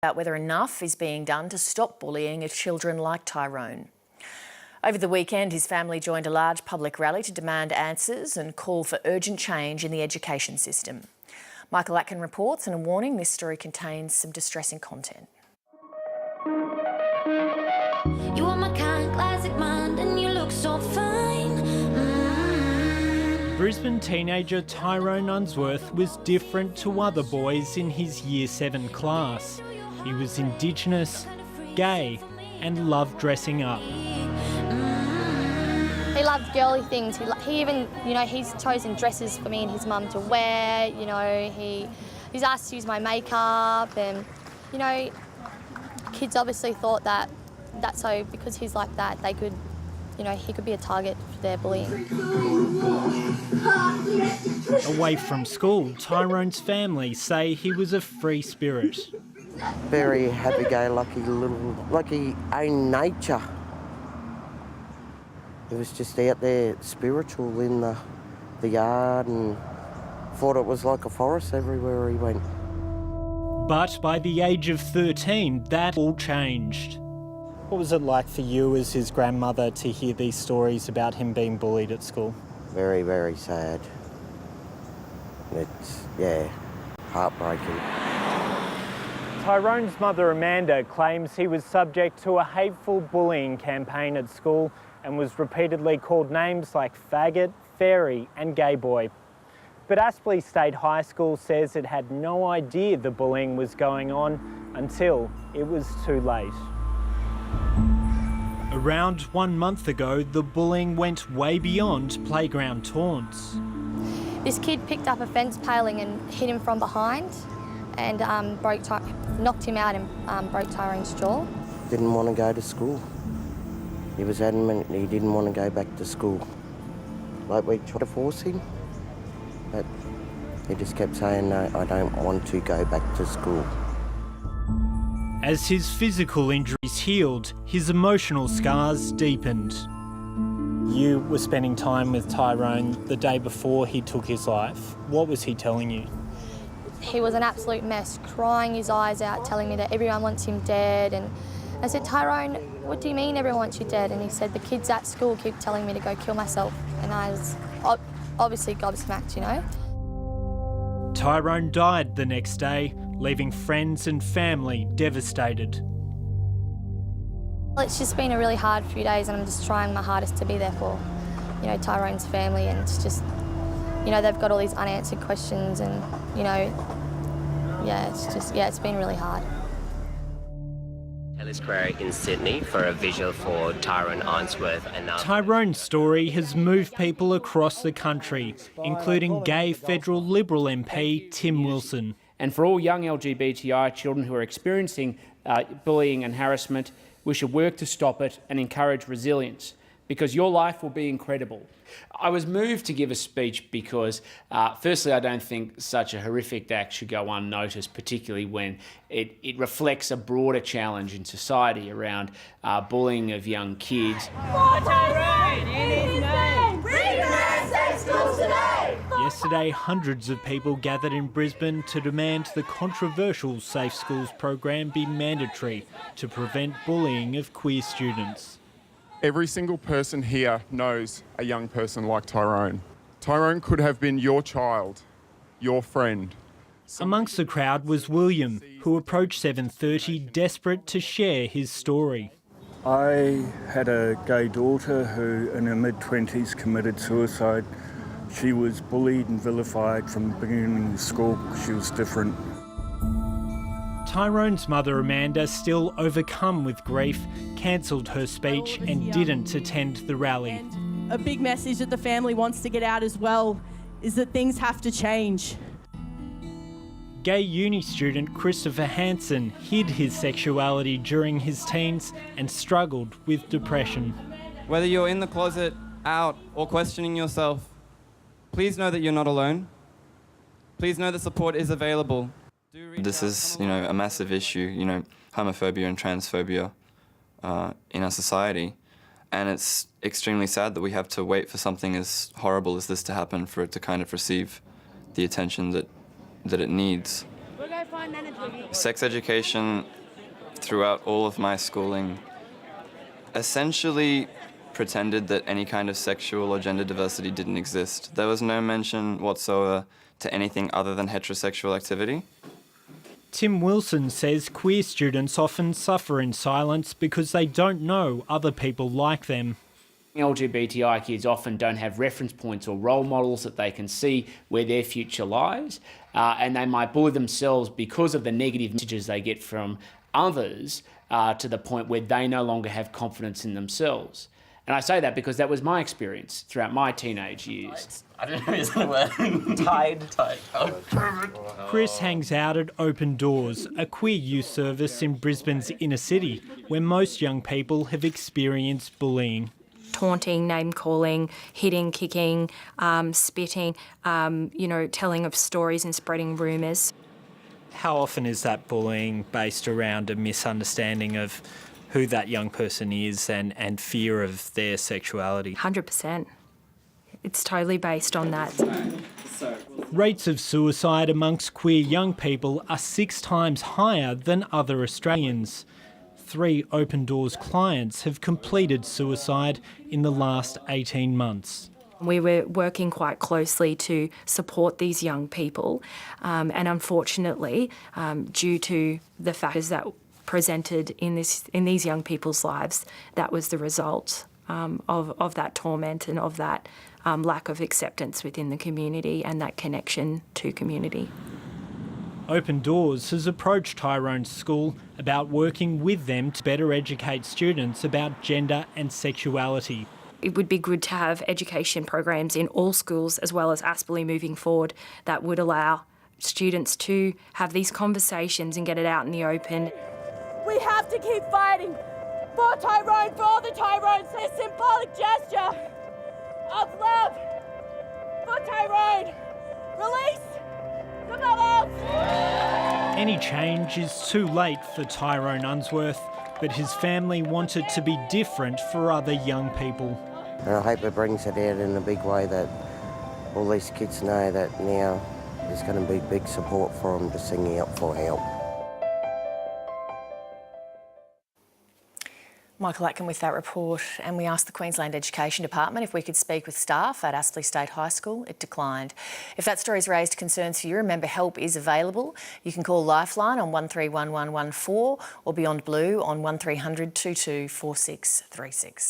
about whether enough is being done to stop bullying of children like Tyrone. Over the weekend, his family joined a large public rally to demand answers and call for urgent change in the education system. Michael Atkin reports, and a warning, this story contains some distressing content. You are my kind, classic mind, and you look so fine. Brisbane teenager Tyrone Unsworth was different to other boys in his Year 7 class. He was Indigenous, gay, and loved dressing up. He loved girly things. He even, he's chosen dresses for me and his mum to wear. He's asked to use my makeup, and kids obviously thought that so because he's like that, they could, he could be a target for their bullying. Away from school, Tyrone's family say he was a free spirit. Very happy-go-lucky like he owned nature. He was just out there spiritual in the yard and thought it was like a forest everywhere he went. But by the age of 13, that all changed. What was it like for you as his grandmother to hear these stories about him being bullied at school? Very, very sad. It's, heartbreaking. Tyrone's mother Amanda claims he was subject to a hateful bullying campaign at school and was repeatedly called names like faggot, fairy and gay boy. But Aspley State High School says it had no idea the bullying was going on until it was too late. Around 1 month ago, the bullying went way beyond playground taunts. This kid picked up a fence paling and hit him from behind and knocked him out and broke Tyrone's jaw. Didn't want to go to school. He was adamant he didn't want to go back to school. Like, we tried to force him, but he just kept saying, no, I don't want to go back to school. As his physical injuries healed, his emotional scars deepened. You were spending time with Tyrone the day before he took his life. What was he telling you? He was an absolute mess, crying his eyes out, telling me that everyone wants him dead. And I said, Tyrone, what do you mean everyone wants you dead? And he said, the kids at school keep telling me to go kill myself. And I was obviously gobsmacked, Tyrone died the next day, leaving friends and family devastated. It's just been a really hard few days, and I'm just trying my hardest to be there for, Tyrone's family. And it's just, they've got all these unanswered questions, and, it's been really hard. Ellis Square in Sydney for a visual for Tyrone Unsworth. Tyrone's story has moved people across the country, including gay federal Liberal MP Tim Wilson. And for all young LGBTI children who are experiencing bullying and harassment, we should work to stop it and encourage resilience, because your life will be incredible. I was moved to give a speech because, firstly, I don't think such a horrific act should go unnoticed, particularly when it reflects a broader challenge in society around bullying of young kids. Yesterday, hundreds of people gathered in Brisbane to demand the controversial Safe Schools program be mandatory to prevent bullying of queer students. Every single person here knows a young person like Tyrone. Tyrone could have been your child, your friend. Amongst the crowd was William, who approached 7:30 desperate to share his story. I had a gay daughter who, in her mid-20s, committed suicide. She was bullied and vilified from the beginning of school because she was different. Tyrone's mother Amanda, still overcome with grief, cancelled her speech and didn't attend the rally. And a big message that the family wants to get out as well is that things have to change. Gay uni student Christopher Hansen hid his sexuality during his teens and struggled with depression. Whether you're in the closet, out, or questioning yourself, please know that you're not alone. Please know that support is available. This is, a massive issue, homophobia and transphobia in our society. And it's extremely sad that we have to wait for something as horrible as this to happen for it to kind of receive the attention that it needs. We'll go Sex education throughout all of my schooling essentially pretended that any kind of sexual or gender diversity didn't exist. There was no mention whatsoever to anything other than heterosexual activity. Tim Wilson says queer students often suffer in silence because they don't know other people like them. LGBTI kids often don't have reference points or role models that they can see where their future lies, and they might bully themselves because of the negative messages they get from others to the point where they no longer have confidence in themselves. And I say that because that was my experience throughout my teenage years. I don't know, is that a word? Tied. Chris hangs out at Open Doors, a queer youth service in Brisbane's inner city, where most young people have experienced bullying. Taunting, name-calling, hitting, kicking, spitting, telling of stories and spreading rumours. How often is that bullying based around a misunderstanding of who that young person is and fear of their sexuality? 100%. It's totally based on that. Rates of suicide amongst queer young people are 6 times higher than other Australians. 3 Open Doors clients have completed suicide in the last 18 months. We were working quite closely to support these young people, and unfortunately, due to the factors that presented in these young people's lives, that was the result of that torment and of that lack of acceptance within the community and that connection to community. Open Doors has approached Tyrone's school about working with them to better educate students about gender and sexuality. It would be good to have education programs in all schools as well as Aspley moving forward that would allow students to have these conversations and get it out in the open. We have to keep fighting for Tyrone, for all the Tyrones. A symbolic gesture of love for Tyrone. Release the bubbles! Any change is too late for Tyrone Unsworth, but his family want it to be different for other young people. And I hope it brings it out in a big way that all these kids know that now there's going to be big support for them to sing out for help. Michael Atkin with that report, and we asked the Queensland Education Department if we could speak with staff at Aspley State High School. It declined. If that story's raised concerns for you, remember help is available. You can call Lifeline on 131114 or Beyond Blue on 1300 22 4636.